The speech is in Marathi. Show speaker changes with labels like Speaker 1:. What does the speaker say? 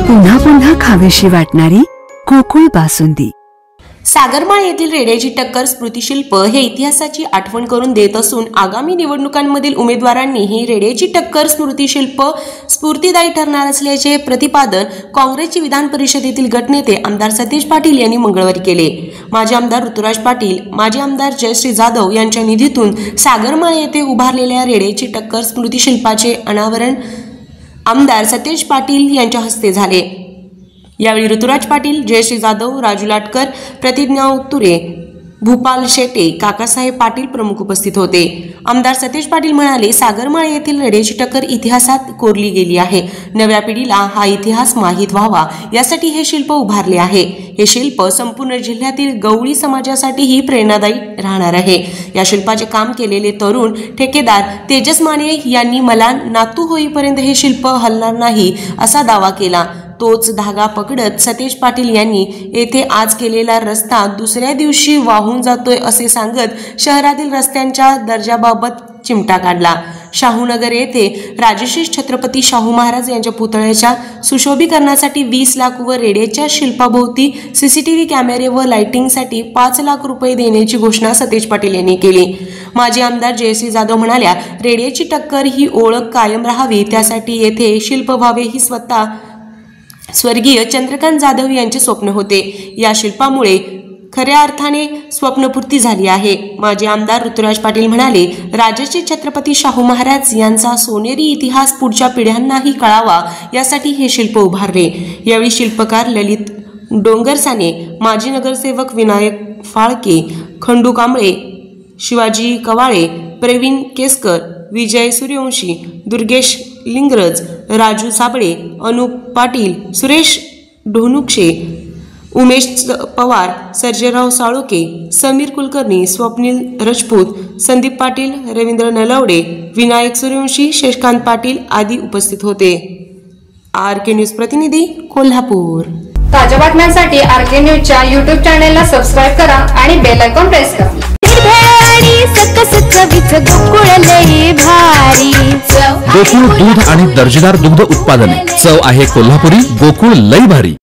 Speaker 1: पुन्हा पुन्हा खावीशी वाटणारी गोकुळ बासुंदी।
Speaker 2: सागरमाळ येथील रेड्याची टक्कर स्मृतिशिल्प हे इतिहासाची आठवण करून देत असून आगामी निवडणुकांमधील उमेदवारांनी ही रेड्याची टक्कर स्मृतिशिल्प स्फूर्तिदायी ठरणार असल्याचे प्रतिपादन काँग्रेसचे विधान परिषदेतील गटनेते आमदार सतीश पाटील यांनी मंगळवारी केले। माजी आमदार ऋतुराज पाटील, माजी आमदार जयश्री जाधव यांच्या निधीतून सागरमाळ येथे उभारलेल्या रेड्याची टक्कर स्मृतिशिल्पाचे अनावरण आमदार सतीश पाटील यांच्या हस्ते झाले। यावेळी ऋतुराज पाटील, जयश्री जाधव, राजू लाटकर, प्रतिज्ञा उत्तुरे, भूपाल शेटे, काकासाहेब पाटील प्रमुख उपस्थित होते। आमदार सतीश पाटील म्हणाले, सागरमाळ येथील रेड्याची टक्कर इतिहासात कोरली गेली आहे। नव्या पिढीला हा इतिहास माहीत व्हावा यासाठी हे शिल्प उभारले आहे। हे शिल्प संपूर्ण जिल्ह्यातील गवळी समाजासाठीही प्रेरणादायी राहणार आहे। या शिल्पाचे काम केलेले तरुण ठेकेदार तेजस माने यांनी मला नातू होईपर्यंत हे शिल्प हलणार नाही असा दावा केला। तोच धागा पकडत सतीश पाटील यांनी येथे आज केलेला रस्ता दुसऱ्या दिवशी वाहून जातोय असे सांगत शहरातील रस्त्यांच्या दर्जाबाबत चिमटा काढला। शाहूनगर येथे राजश्री छत्रपती शाहू महाराज यांच्या पुतळ्याच्या सुशोभीकरणासाठी 20 लाख व रेड्याच्या शिल्पाभोवती सीसीटीव्ही कॅमेरे व लाइटिंगसाठी 5 लाख रुपये देण्याची घोषणा सतीश पाटील यांनी केली। माजी आमदार जयश्री जाधव म्हणाल्या, रेड्याची टक्कर ही ओळख कायम राहावी त्यासाठी येथे शिल्प व्हावे ही स्वतः स्वर्गीय चंद्रकांत जाधव यांचे स्वप्न होते। या शिल्पामुळे खऱ्या अर्थाने स्वप्नपूर्ती झाली आहे। माजी आमदार ऋतुराज पाटील म्हणाले, राजश्री छत्रपती शाहू महाराज यांचा सोनेरी इतिहास पुढच्या पिढ्यांनाही कळावा यासाठी हे शिल्प उभारले। यावेळी शिल्पकार ललित डोंगरसाने, माजी नगरसेवक विनायक फाळके, खंडू कांबळे, शिवाजी कवाळे, प्रवीण केसकर, विजय सूर्यवंशी, दुर्गेश लिंगरज, राजू साबळे, अनुप पाटील, सुरेश ढोनुक्षे, उमेश पवार, सर्जेराव साळोके, समीर कुलकर्णी, स्वप्नील राजपूत, संदीप पाटील, रवींद्र नलवडे, विनायक सूर्यवंशी, शेषकांत पाटील आदी उपस्थित होते। आरके न्यूज प्रतिनिधी कोल्हापूर।
Speaker 3: ताज्या बातम्यांसाठी आरके न्यूजच्या YouTube चॅनेलला सबस्क्राइब करा आणि बेल आयकॉन प्रेस करा।
Speaker 4: गोकुळ दूध आणि दर्जेदार दुग्ध उत्पादने, चव आहे कोल्हापुरी, गोकुळ लई भारी।